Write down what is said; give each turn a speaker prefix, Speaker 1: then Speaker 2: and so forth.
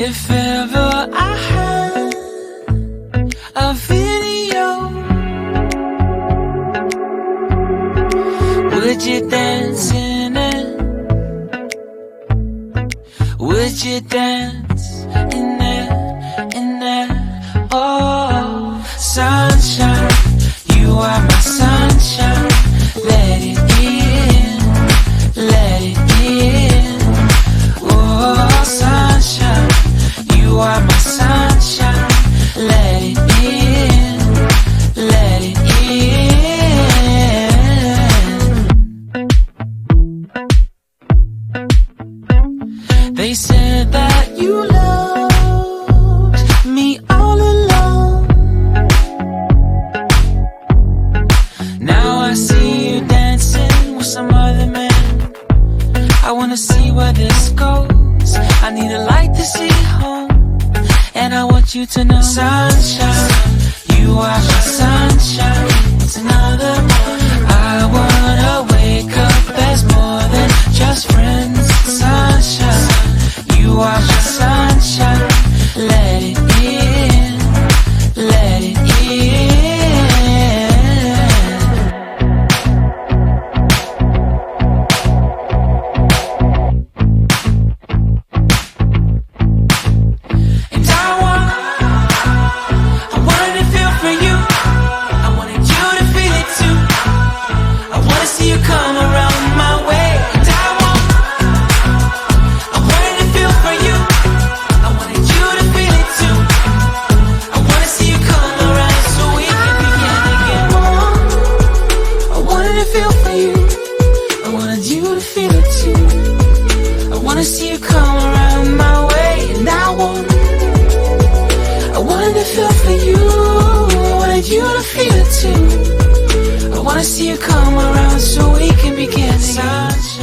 Speaker 1: If ever I had a video, would you dance in it? Would you dance in it, in it? Oh, sunshine, you are my sunshine. Let it in, let it in. Oh, sunshine, you are my sunshine. Let it in, let it in. They said that you loved me all along. Now I see you dancing with some other man. I wanna see where this goes. I need a light to see home, and I want you to know, sunshine, you are my sunshine. It's another morning. I wanna wake up as more than just friends. Sunshine, you are my sunshine. Let it in, let it in. And I wanted to feel for you. I wanted you to feel it too. I wanna see you come around my way. And I wanted to feel for you. I wanted you to feel it too. I wanna see you come around so we can begin again. I wanted to feel for you. I wanted you to feel it too. I wanna see you come around my way. And I wanted to feel for you. I wanted you to feel it too. I wanna see you come around so we can begin again.